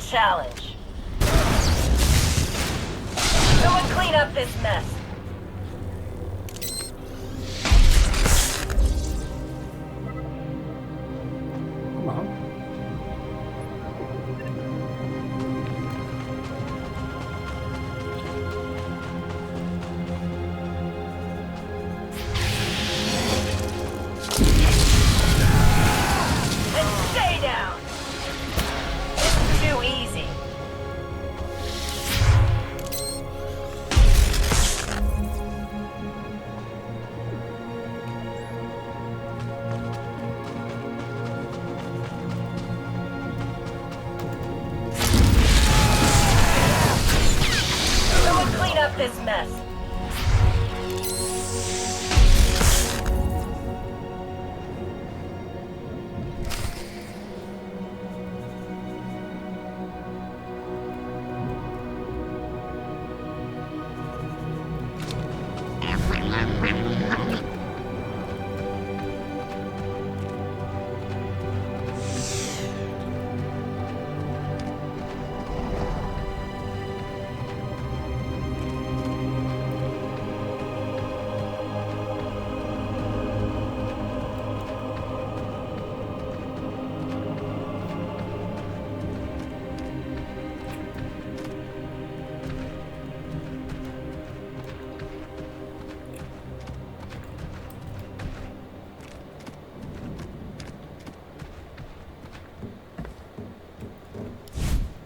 Challenge. Someone clean up this mess. Come on. And stay down. It's too easy. Someone clean up this mess.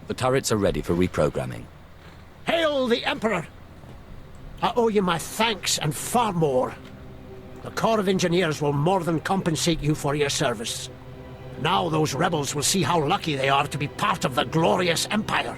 The turrets are ready for reprogramming. Hail the Emperor! I owe you my thanks and far more. The Corps of Engineers will more than compensate you for your service. Now those rebels will see how lucky they are to be part of the glorious Empire.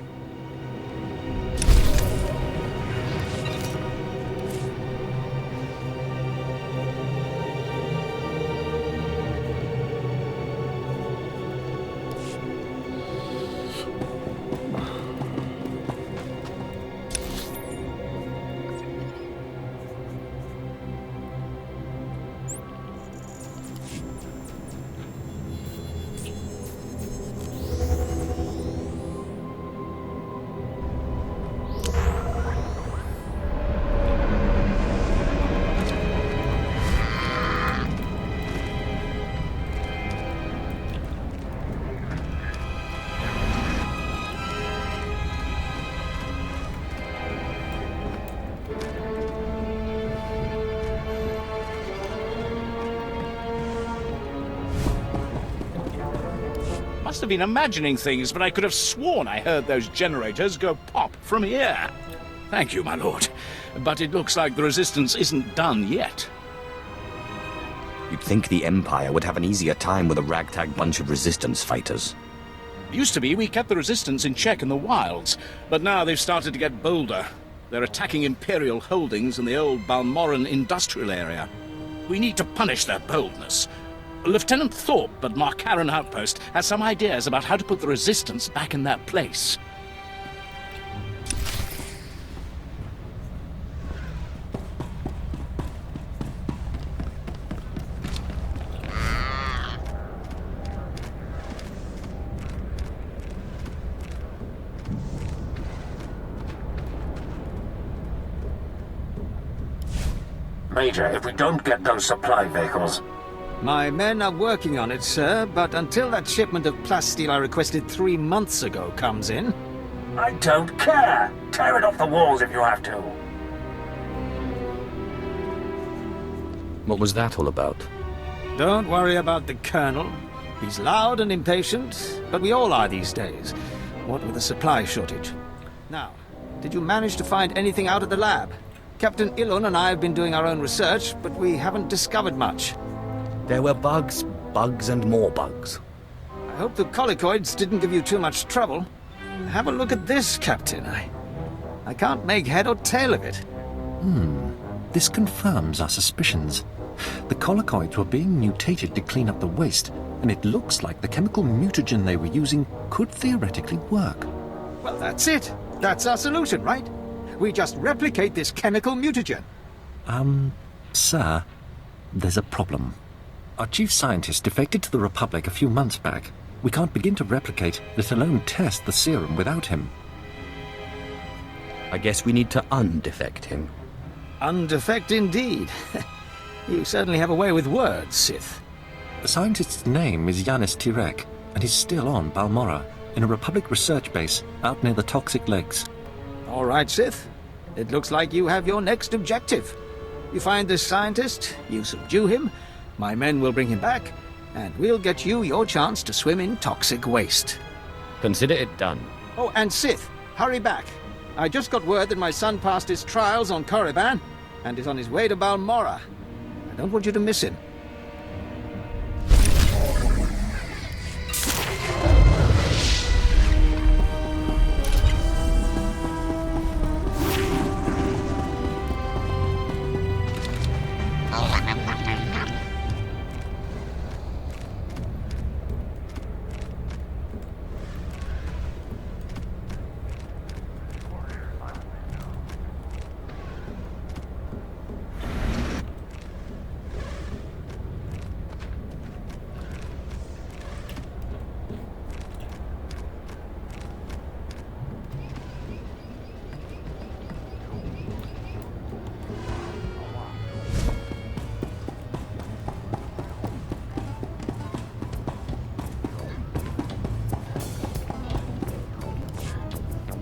Must have been imagining things, but I could have sworn I heard those generators go pop from here. Thank you, my lord. But it looks like the resistance isn't done yet. You'd think the Empire would have an easier time with a ragtag bunch of resistance fighters. Used to be we kept the resistance in check in the wilds, but now they've started to get bolder. They're attacking Imperial holdings in the old Balmoran industrial area. We need to punish their boldness. Lieutenant Thorpe at Marcaran Outpost has some ideas about how to put the resistance back in their place. Major, if we don't get those supply vehicles... My men are working on it, sir, but until that shipment of plasteel I requested 3 months ago comes in... I don't care! Tear it off the walls if you have to! What was that all about? Don't worry about the Colonel. He's loud and impatient, but we all are these days, what with the supply shortage. Now, did you manage to find anything out at the lab? Captain Ilon and I have been doing our own research, but we haven't discovered much. There were bugs, bugs, and more bugs. I hope the colicoids didn't give you too much trouble. Have a look at this, Captain. I can't make head or tail of it. This confirms our suspicions. The colicoids were being mutated to clean up the waste, and it looks like the chemical mutagen they were using could theoretically work. Well, that's it. That's our solution, right? We just replicate this chemical mutagen. Sir, there's a problem. Our chief scientist defected to the Republic a few months back. We can't begin to replicate, let alone test the serum without him. I guess we need to undefect him. Undefect indeed. You certainly have a way with words, Sith. The scientist's name is Yanis Tirek, and he's still on Balmorra, in a Republic research base out near the Toxic Lakes. All right, Sith. It looks like you have your next objective. You find this scientist, you subdue him, my men will bring him back, and we'll get you your chance to swim in toxic waste. Consider it done. Oh, and Sith, hurry back. I just got word that my son passed his trials on Korriban and is on his way to Balmorra. I don't want you to miss him.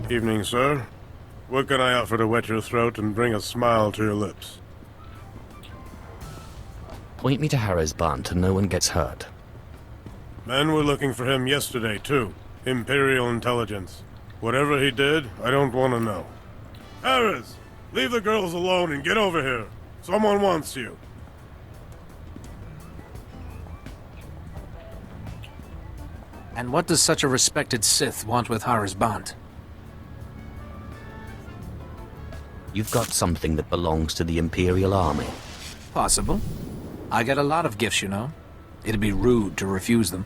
Evening, sir. What can I offer to wet your throat and bring a smile to your lips? Point me to Harrow's barn so no one gets hurt. Men were looking for him yesterday, too. Imperial intelligence. Whatever he did, I don't want to know. Harris! Leave the girls alone and get over here. Someone wants you. And what does such a respected Sith want with Hara's Band? You've got something that belongs to the Imperial Army. Possible. I get a lot of gifts, you know. It'd be rude to refuse them.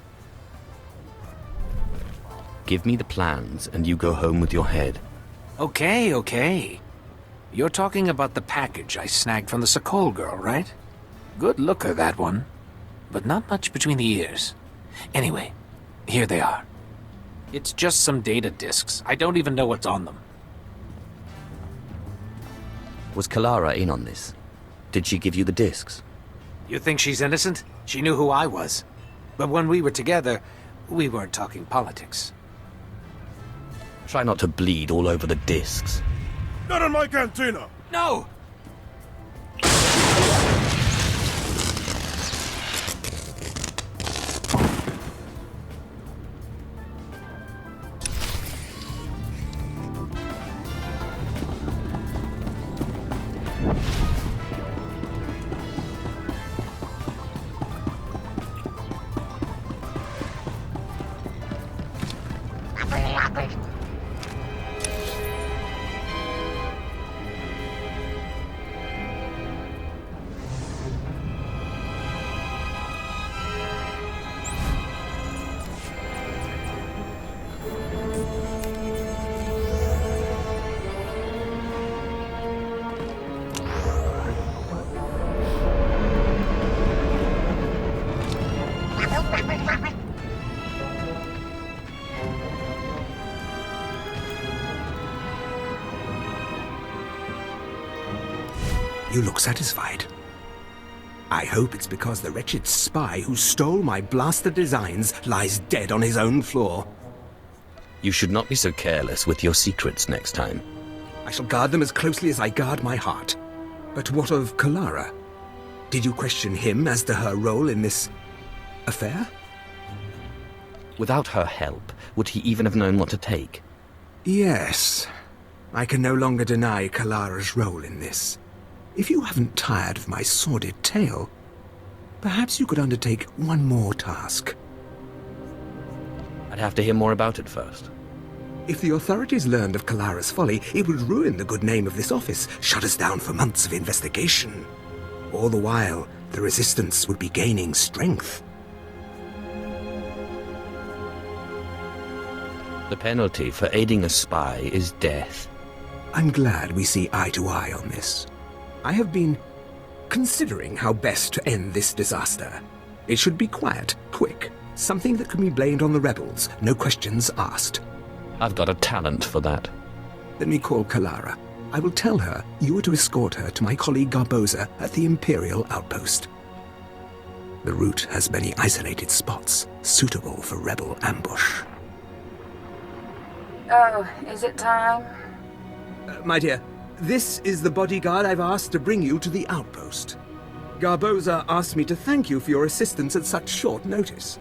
Give me the plans, and you go home with your head. Okay, okay. You're talking about the package I snagged from the Sokol girl, right? Good looker, that one. But not much between the ears. Anyway, here they are. It's just some data disks. I don't even know what's on them. Was Kalara in on this? Did she give you the discs? You think she's innocent? She knew who I was. But when we were together, we weren't talking politics. Try not to bleed all over the discs. Not in my cantina! No! You look satisfied. I hope it's because the wretched spy who stole my blaster designs lies dead on his own floor. You should not be so careless with your secrets next time. I shall guard them as closely as I guard my heart. But what of Kalara? Did you question him as to her role in this affair? Without her help, would he even have known what to take? Yes. I can no longer deny Kalara's role in this. If you haven't tired of my sordid tale, perhaps you could undertake one more task. I'd have to hear more about it first. If the authorities learned of Kalara's folly, it would ruin the good name of this office, shut us down for months of investigation. All the while, the Resistance would be gaining strength. The penalty for aiding a spy is death. I'm glad we see eye to eye on this. I have been considering how best to end this disaster. It should be quiet, quick, something that can be blamed on the rebels, no questions asked. I've got a talent for that. Let me call Kalara. I will tell her you are to escort her to my colleague Garboza at the Imperial outpost. The route has many isolated spots, suitable for rebel ambush. Oh, is it time? My dear, this is the bodyguard I've asked to bring you to the outpost. Garboza asked me to thank you for your assistance at such short notice.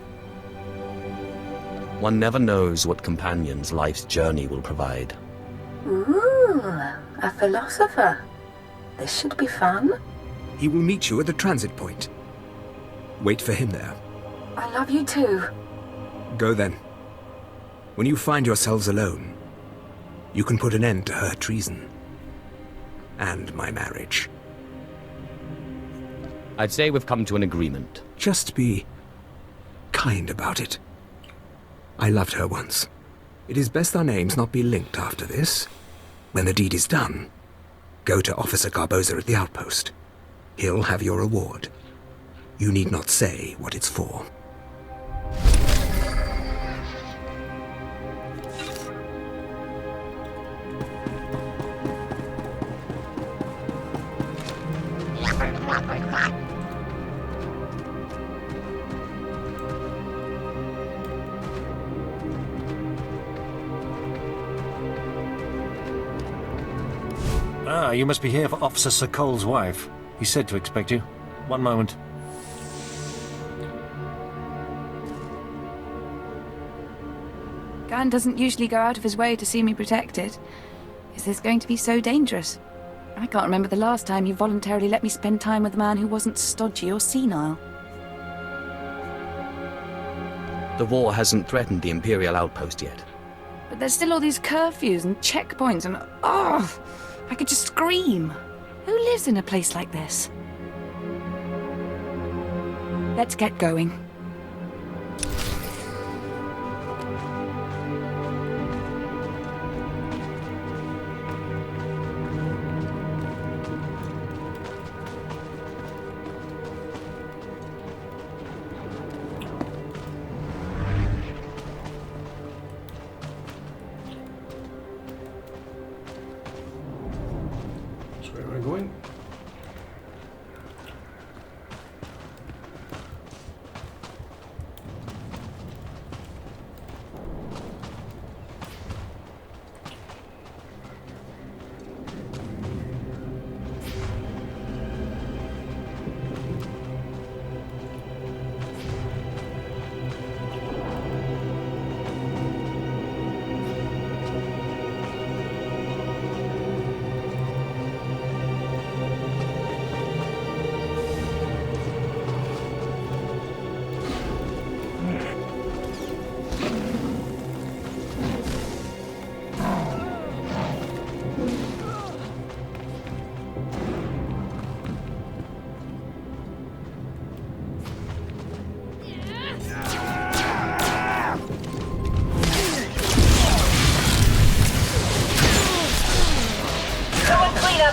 One never knows what companions life's journey will provide. Ooh, a philosopher. This should be fun. He will meet you at the transit point. Wait for him there. I love you too. Go then. When you find yourselves alone, you can put an end to her treason. And my marriage. I'd say we've come to an agreement. Just be kind about it. I loved her once. It is best our names not be linked after this. When the deed is done, go to Officer Garboza at the outpost. He'll have your reward. You need not say what it's for. Ah, you must be here for Officer Sir Cole's wife. He said to expect you. One moment. Gan doesn't usually go out of his way to see me protected. Is this going to be so dangerous? I can't remember the last time he voluntarily let me spend time with a man who wasn't stodgy or senile. The war hasn't threatened the Imperial outpost yet. But there's still all these curfews and checkpoints and... oh! I could just scream. Who lives in a place like this? Let's get going. Going.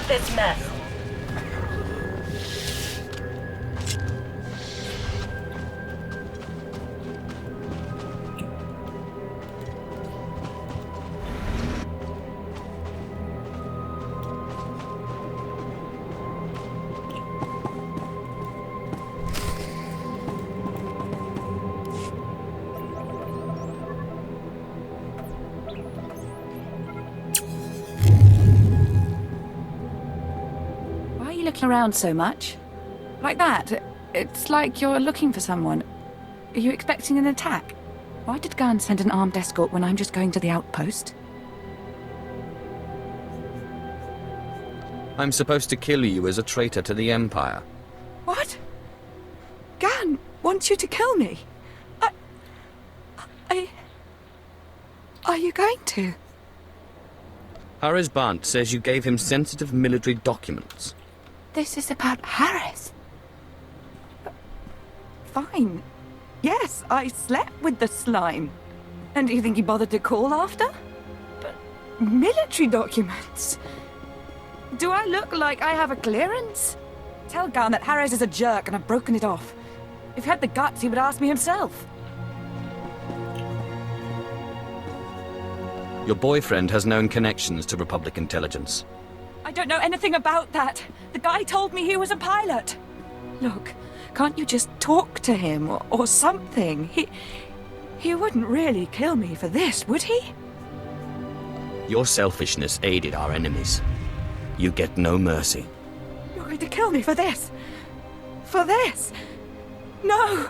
This mess. Looking around so much? Like that? It's like you're looking for someone. Are you expecting an attack? Why did Garn send an armed escort when I'm just going to the outpost? I'm supposed to kill you as a traitor to the Empire. What? Garn wants you to kill me? Are you going to? Harris Bant says you gave him sensitive military documents. This is about Harris. Fine. Yes, I slept with the slime. And do you think he bothered to call after? But military documents? Do I look like I have a clearance? Tell Garn that Harris is a jerk and I've broken it off. If he had the guts, he would ask me himself. Your boyfriend has known connections to Republic intelligence. I don't know anything about that. The guy told me he was a pilot. Look, can't you just talk to him or something? He wouldn't really kill me for this, would he? Your selfishness aided our enemies. You get no mercy. You're going to kill me for this? For this? No!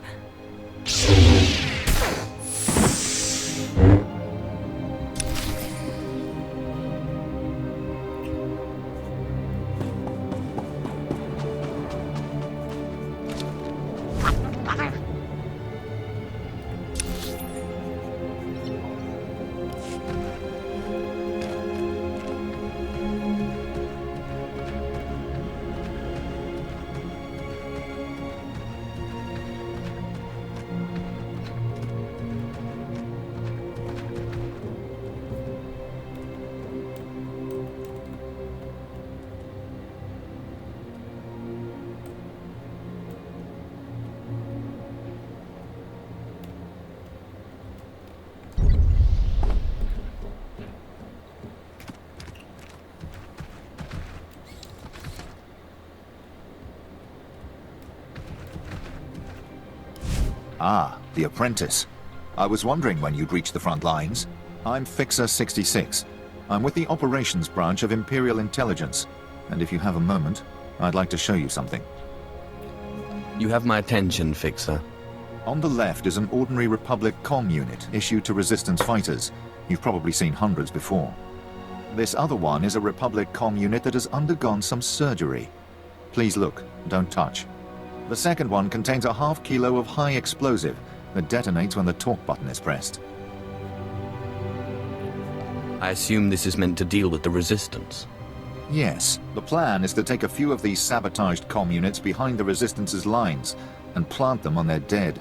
Ah, the apprentice. I was wondering when you'd reach the front lines. I'm Fixer 66. I'm with the operations branch of Imperial Intelligence, and if you have a moment, I'd like to show you something. You have my attention, Fixer. On the left is an ordinary Republic comm unit issued to Resistance fighters. You've probably seen hundreds before. This other one is a Republic comm unit that has undergone some surgery. Please look, don't touch. The second one contains a half kilo of high explosive that detonates when the talk button is pressed. I assume this is meant to deal with the Resistance. Yes, the plan is to take a few of these sabotaged comm units behind the Resistance's lines and plant them on their dead.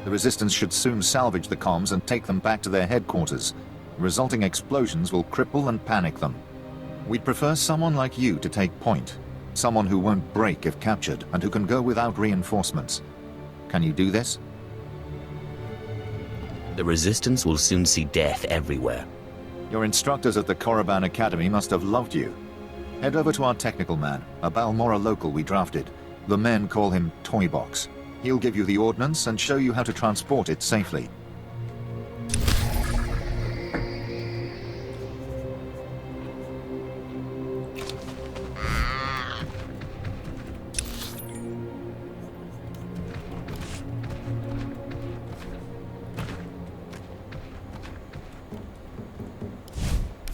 The Resistance should soon salvage the comms and take them back to their headquarters. The resulting explosions will cripple and panic them. We'd prefer someone like you to take point. Someone who won't break if captured and who can go without reinforcements. Can you do this? The Resistance will soon see death everywhere. Your instructors at the Korriban Academy must have loved you. Head over to our technical man, a Balmorra local we drafted. The men call him Toybox. He'll give you the ordnance and show you how to transport it safely.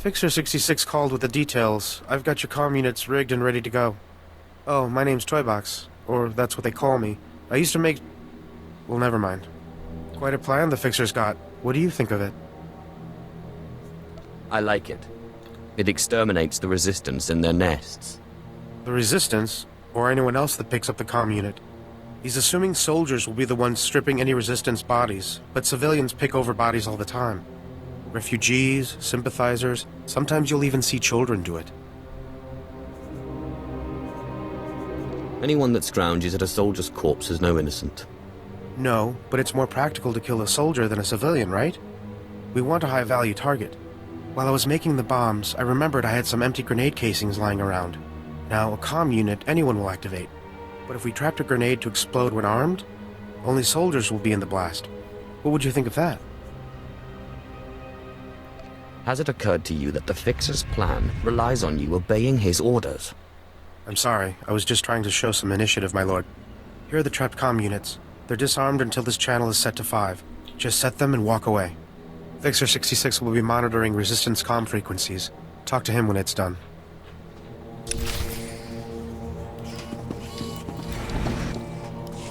Fixer 66 called with the details. I've got your comm units rigged and ready to go. Oh, my name's Toybox, or that's what they call me. I used to make... well, never mind. Quite a plan the Fixer's got. What do you think of it? I like it. It exterminates the Resistance in their nests. The Resistance? Or anyone else that picks up the comm unit? He's assuming soldiers will be the ones stripping any Resistance bodies, but civilians pick over bodies all the time. Refugees, sympathizers, sometimes you'll even see children do it. Anyone that scrounges at a soldier's corpse is no innocent. No, but it's more practical to kill a soldier than a civilian, right? We want a high-value target. While I was making the bombs, I remembered I had some empty grenade casings lying around. Now, a comm unit anyone will activate. But if we trapped a grenade to explode when armed, only soldiers will be in the blast. What would you think of that? Has it occurred to you that the Fixer's plan relies on you obeying his orders? I'm sorry, I was just trying to show some initiative, my lord. Here are the trapped comm units. They're disarmed until this channel is set to 5. Just set them and walk away. Fixer 66 will be monitoring Resistance comm frequencies. Talk to him when it's done.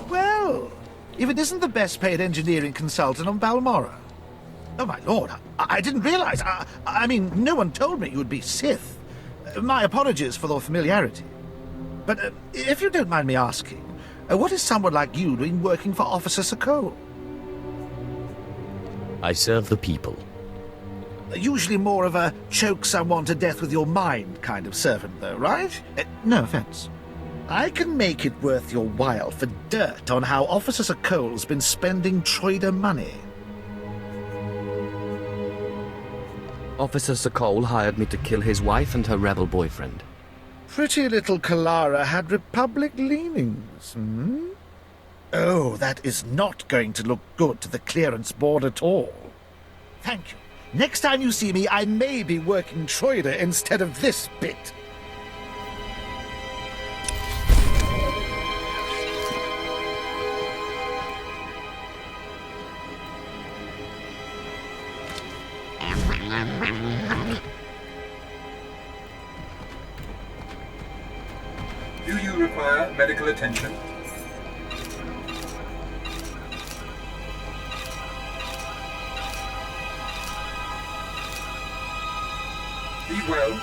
Well, if it isn't the best paid engineering consultant on Balmorra. Oh, my lord, I didn't realize. I mean, no one told me you would be Sith. My apologies for the familiarity. But if you don't mind me asking, what is someone like you doing working for Officer Sokol? I serve the people. Usually more of a choke someone to death with your mind kind of servant, though, right? No offense. I can make it worth your while for dirt on how Officer Sokol's been spending Troider money. Officer Sokol hired me to kill his wife and her rebel boyfriend. Pretty little Kalara had Republic leanings, hmm? Oh, that is not going to look good to the clearance board at all. Thank you. Next time you see me, I may be working Troider instead of this bit. Do you require medical attention? Be well.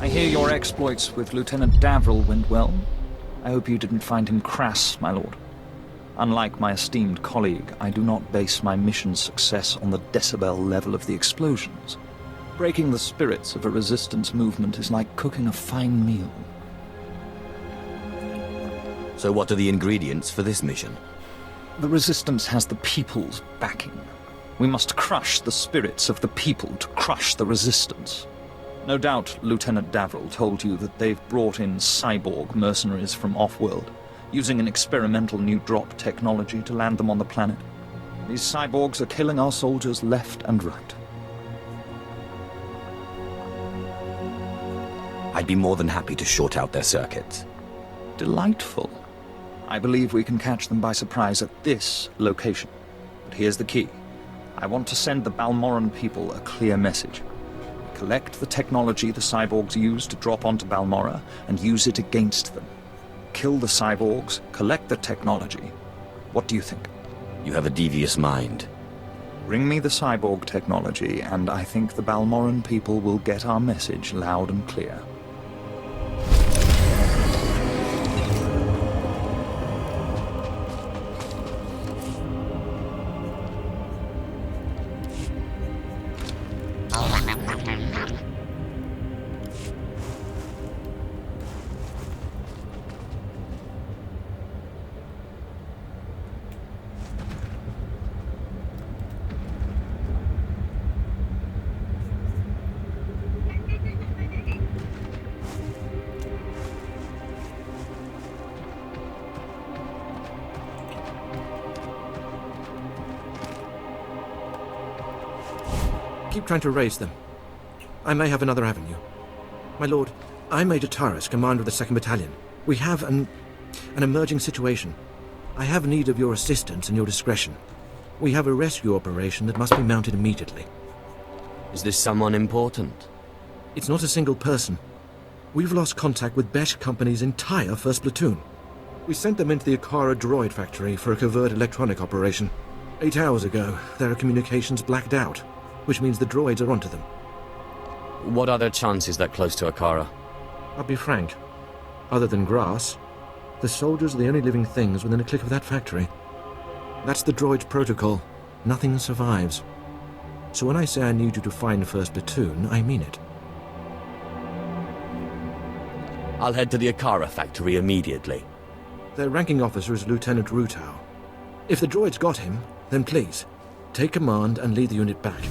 I hear your exploits with Lieutenant Davril went well. I hope you didn't find him crass, my lord. Unlike my esteemed colleague, I do not base my mission's success on the decibel level of the explosions. Breaking the spirits of a resistance movement is like cooking a fine meal. So what are the ingredients for this mission? The resistance has the people's backing. We must crush the spirits of the people to crush the resistance. No doubt Lieutenant Davril told you that they've brought in cyborg mercenaries from off-world, using an experimental new drop technology to land them on the planet. These cyborgs are killing our soldiers left and right. I'd be more than happy to short out their circuits. Delightful. I believe we can catch them by surprise at this location. But here's the key. I want to send the Balmorran people a clear message. Collect the technology the cyborgs use to drop onto Balmorra and use it against them. Kill the cyborgs, collect the technology. What do you think? You have a devious mind. Bring me the cyborg technology, and I think the Balmorran people will get our message loud and clear. Keep trying to raise them. I may have another avenue. My lord, I'm Major Taras, commander of the 2nd Battalion. We have an emerging situation. I have need of your assistance and your discretion. We have a rescue operation that must be mounted immediately. Is this someone important? It's not a single person. We've lost contact with Besh Company's entire 1st Platoon. We sent them into the Akara droid factory for a covert electronic operation. 8 hours ago, their communications blacked out, which means the droids are onto them. What are their chances that close to Akara? I'll be frank. Other than grass, the soldiers are the only living things within a click of that factory. That's the droid's protocol. Nothing survives. So when I say I need you to find 1st Platoon, I mean it. I'll head to the Akara factory immediately. Their ranking officer is Lieutenant Rutau. If the droids got him, then please, take command and lead the unit back.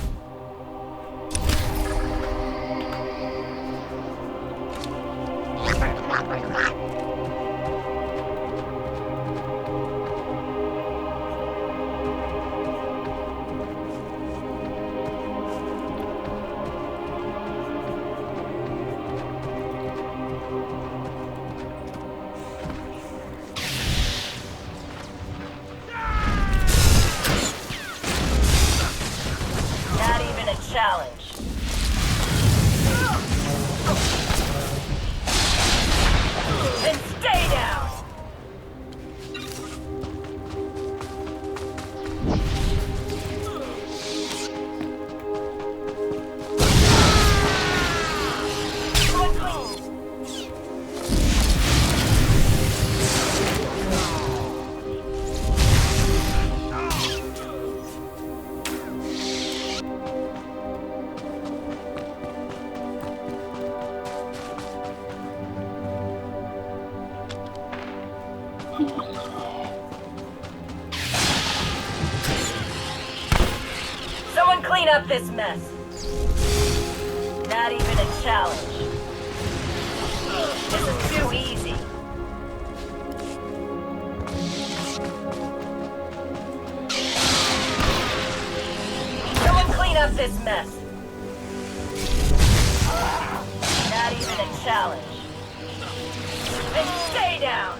Not even a challenge. Then stay down! Someone clean up this mess. Not even a challenge. This is too easy. Someone clean up this mess. Not even a challenge. Then stay down!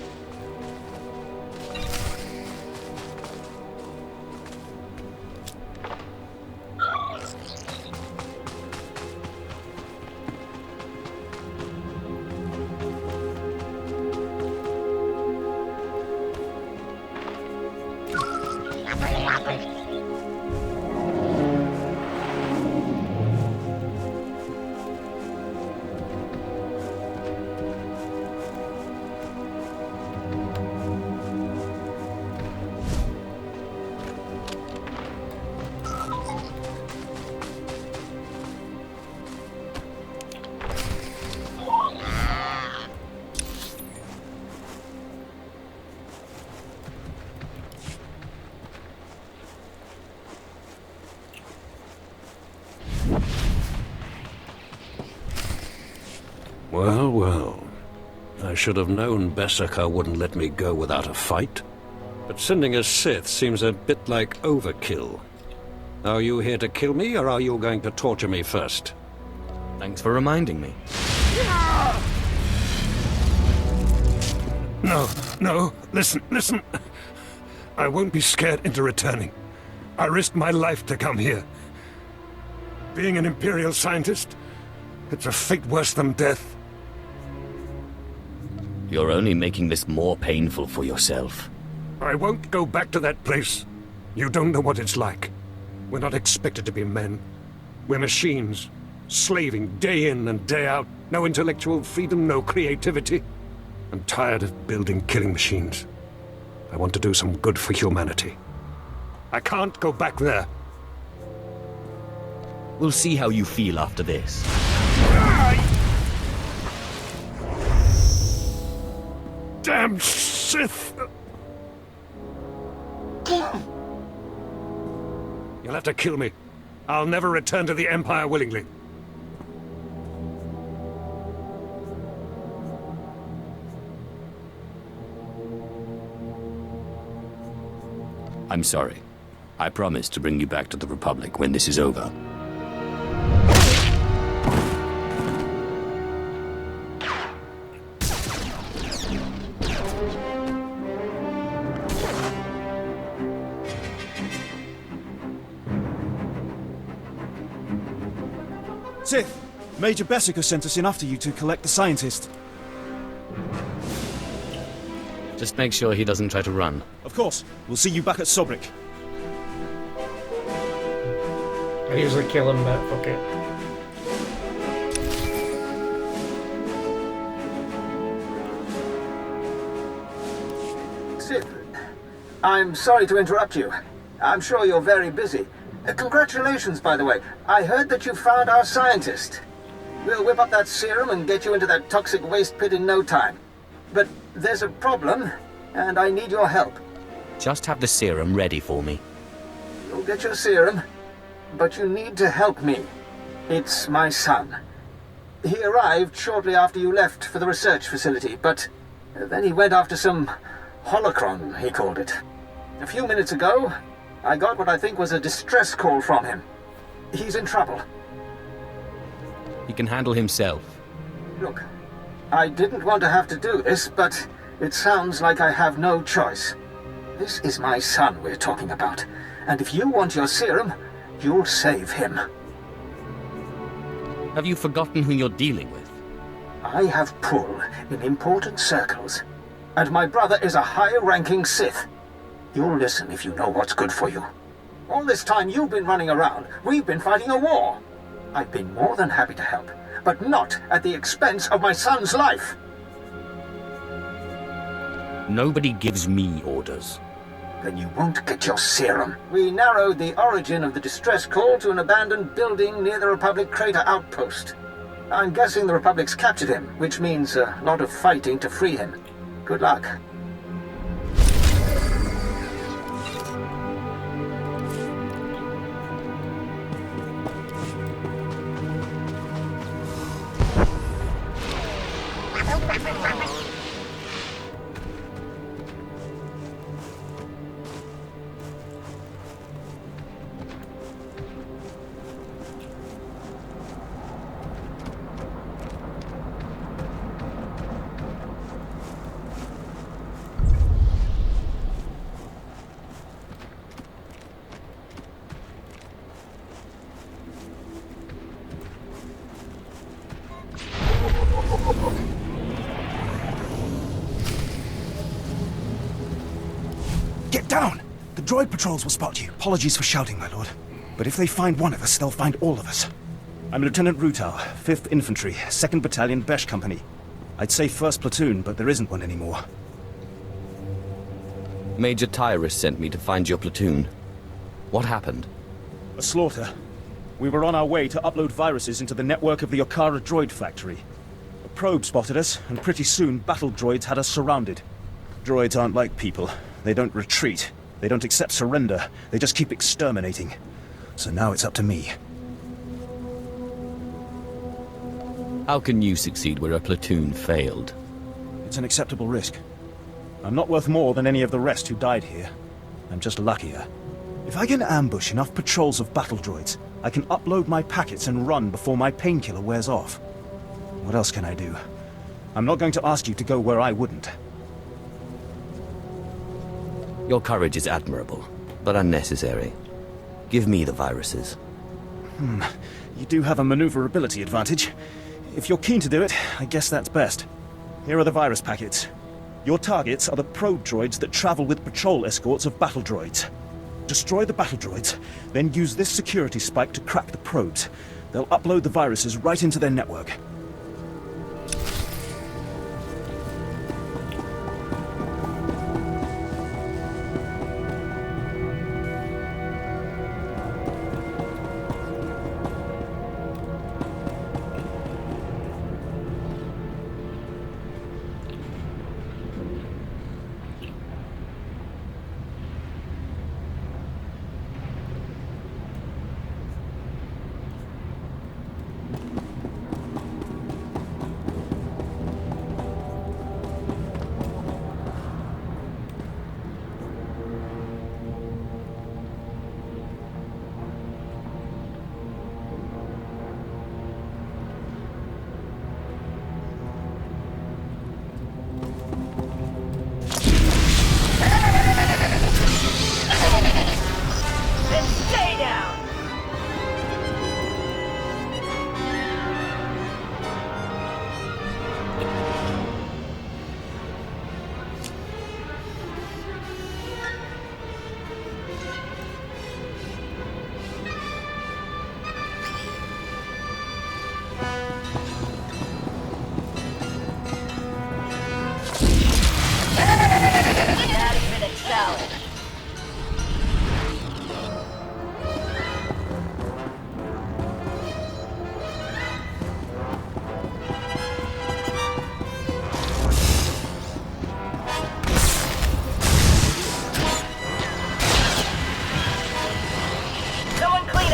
Well, well. I should have known Beskar wouldn't let me go without a fight. But sending a Sith seems a bit like overkill. Are you here to kill me, or are you going to torture me first? Thanks for reminding me. No, listen. I won't be scared into returning. I risked my life to come here. Being an Imperial scientist, it's a fate worse than death. You're only making this more painful for yourself. I won't go back to that place. You don't know what it's like. We're not expected to be men. We're machines, slaving day in and day out. No intellectual freedom, no creativity. I'm tired of building killing machines. I want to do some good for humanity. I can't go back there. We'll see how you feel after this. Damn Sith! You'll have to kill me. I'll never return to the Empire willingly. I'm sorry. I promise to bring you back to the Republic when this is over. Sith! Major Beskar sent us in after you to collect the scientist. Just make sure he doesn't try to run. Of course. We'll see you back at Sobrik. I usually kill him, but fuck it. Sith, I'm sorry to interrupt you. I'm sure you're very busy. Congratulations, by the way. I heard that you found our scientist. We'll whip up that serum and get you into that toxic waste pit in no time. But there's a problem, and I need your help. Just have the serum ready for me. You'll get your serum, but you need to help me. It's my son. He arrived shortly after you left for the research facility, but then he went after some holocron, he called it. A few minutes ago, I got what I think was a distress call from him. He's in trouble. He can handle himself. Look, I didn't want to have to do this, but it sounds like I have no choice. This is my son we're talking about, and if you want your serum, you'll save him. Have you forgotten who you're dealing with? I have pull in important circles, and my brother is a high-ranking Sith. You'll listen if you know what's good for you. All this time you've been running around, we've been fighting a war. I've been more than happy to help, but not at the expense of my son's life. Nobody gives me orders. Then you won't get your serum. We narrowed the origin of the distress call to an abandoned building near the Republic crater outpost. I'm guessing the Republic's captured him, which means a lot of fighting to free him. Good luck. Get down! The droid patrols will spot you. Apologies for shouting, my lord. But if they find one of us, they'll find all of us. I'm Lieutenant Rutau, 5th Infantry, 2nd Battalion, Besh Company. I'd say 1st Platoon, but there isn't one anymore. Major Tyrus sent me to find your platoon. What happened? A slaughter. We were on our way to upload viruses into the network of the Okara droid factory. A probe spotted us, and pretty soon battle droids had us surrounded. Droids aren't like people. They don't retreat. They don't accept surrender. They just keep exterminating. So now it's up to me. How can you succeed where a platoon failed? It's an acceptable risk. I'm not worth more than any of the rest who died here. I'm just luckier. If I can ambush enough patrols of battle droids, I can upload my packets and run before my painkiller wears off. What else can I do? I'm not going to ask you to go where I wouldn't. Your courage is admirable, but unnecessary. Give me the viruses. You do have a maneuverability advantage. If you're keen to do it, I guess that's best. Here are the virus packets. Your targets are the probe droids that travel with patrol escorts of battle droids. Destroy the battle droids, then use this security spike to crack the probes. They'll upload the viruses right into their network.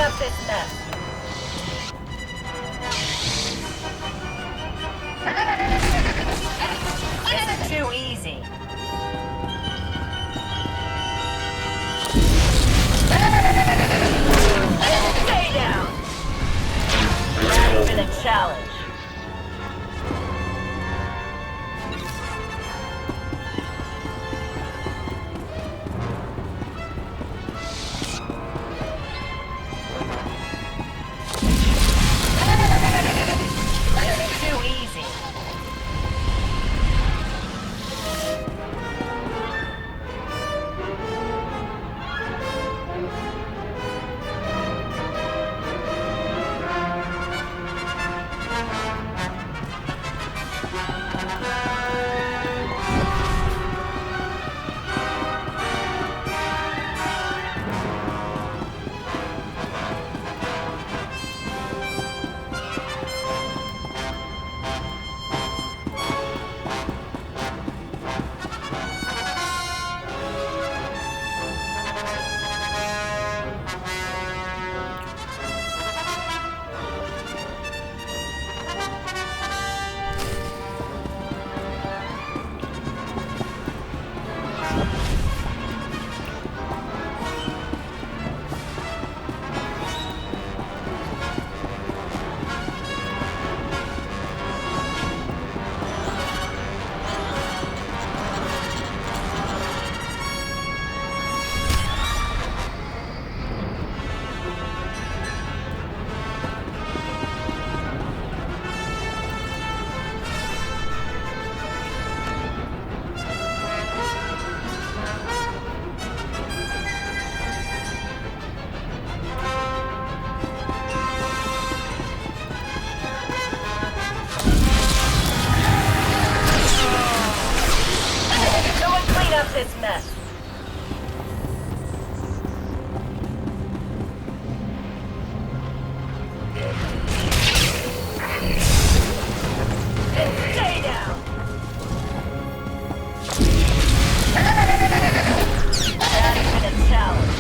up this mess. This is too easy. Stay down. Not even a challenge. Too easy. Up this mess. Stay down. Not even a challenge.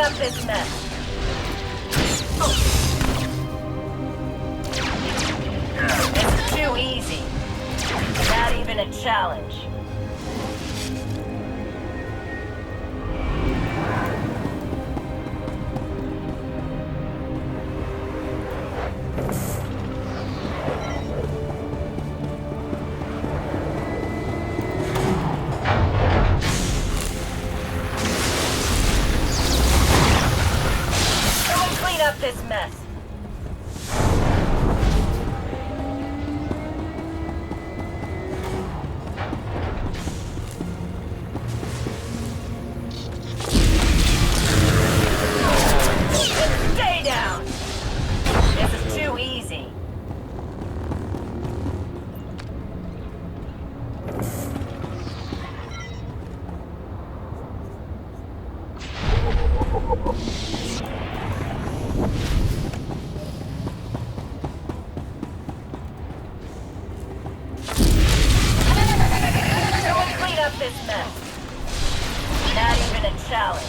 Up this mess. This is too easy. Not even a challenge. Up this mess. Stay down. This is too easy. Up this mess. Not even a challenge.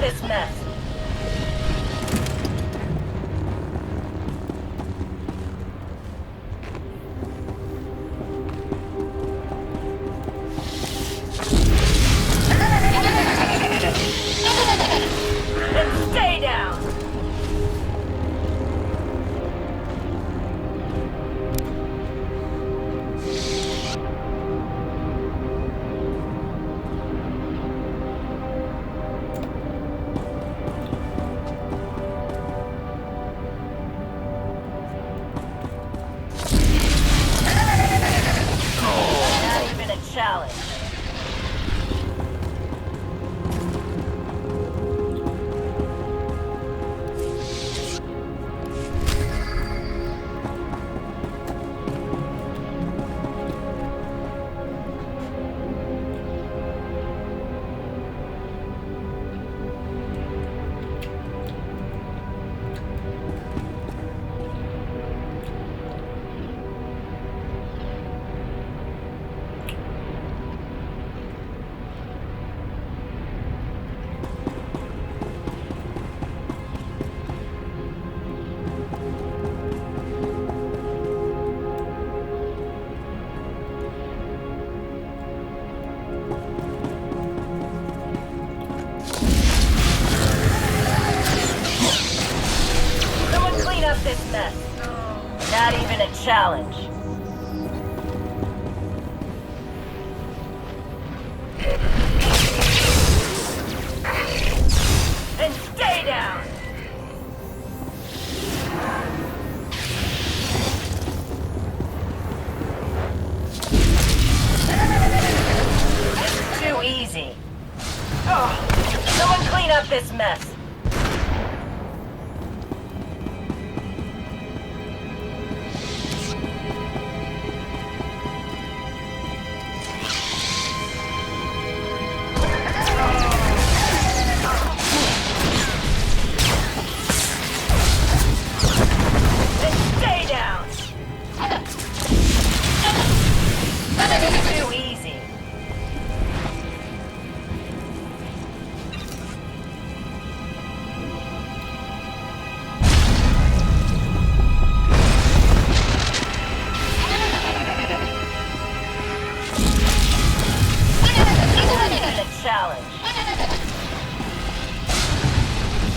this mess. And stay down. Not even a challenge. Someone clean up this mess. Not even a challenge. And stay down. It's too easy. Oh, someone clean up this mess. And stay down. It's too easy. Not even a challenge.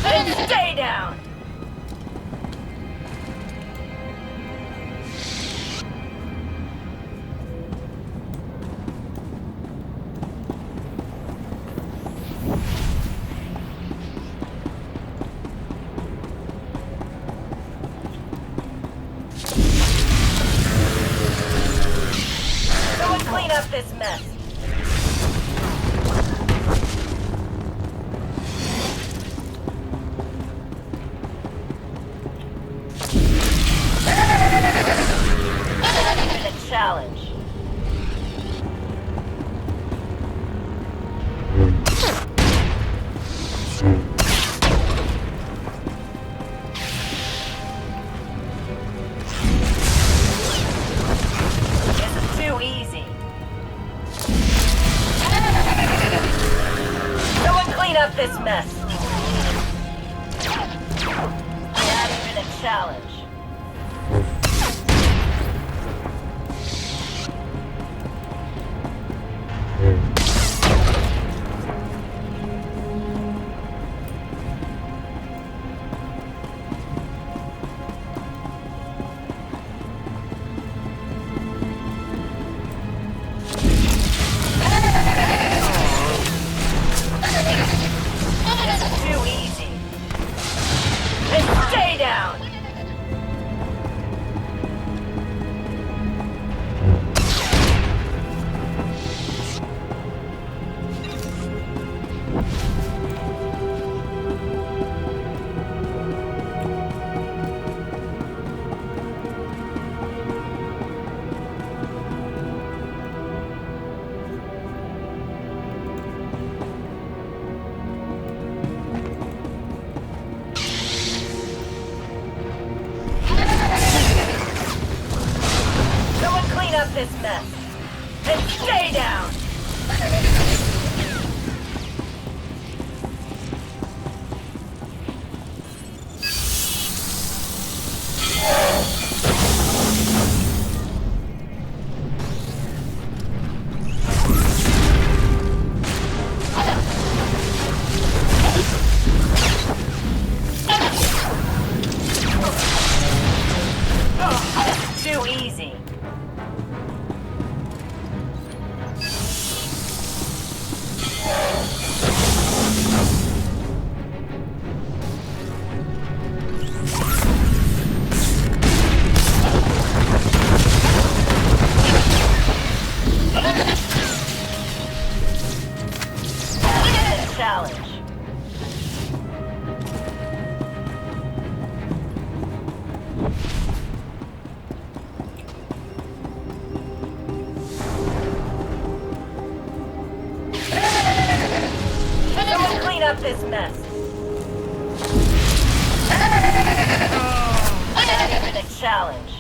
And stay down. Someone clean up this mess. Not even a challenge. This is too easy. Someone clean up this mess. Not even a challenge. This is too easy. And stay down. Someone clean up this mess. And stay down. challenge. Someone clean up this mess. Not even a challenge.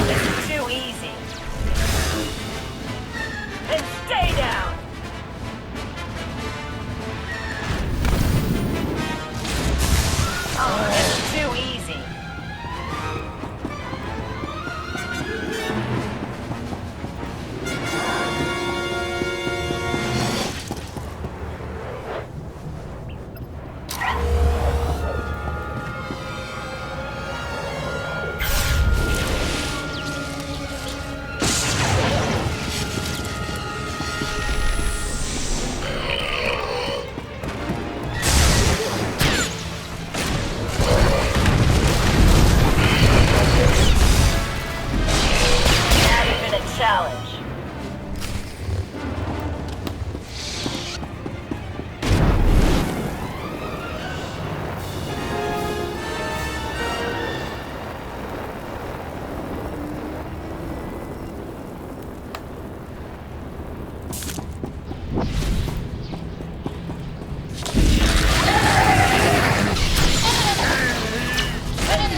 This is too easy. And stay down. Oh, this is too easy. Challenge.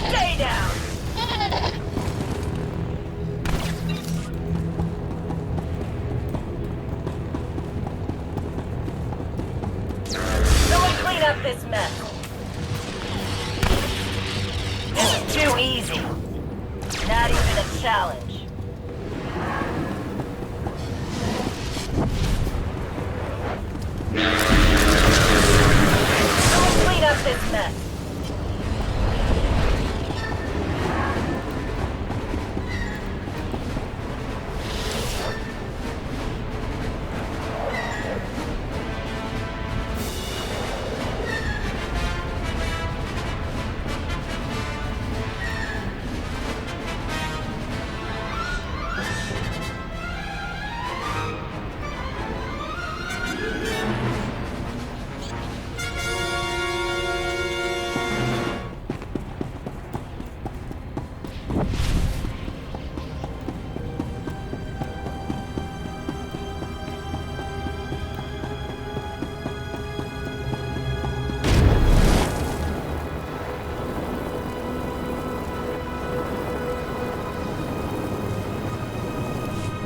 Stay down. Clean up this mess. This is too easy. Not even a challenge. Someone clean up this mess.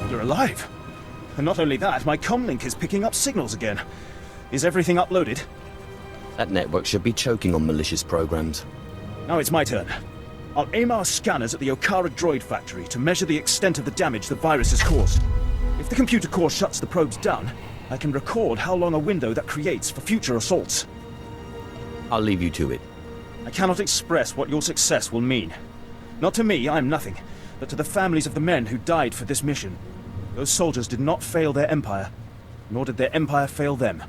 You're alive. And not only that, my comlink is picking up signals again. Is everything uploaded? That network should be choking on malicious programs. Now it's my turn. I'll aim our scanners at the Okara droid factory to measure the extent of the damage the virus has caused. If the computer core shuts the probes down, I can record how long a window that creates for future assaults. I'll leave you to it. I cannot express what your success will mean. Not to me, I am nothing, but to the families of the men who died for this mission. Those soldiers did not fail their empire, nor did their empire fail them.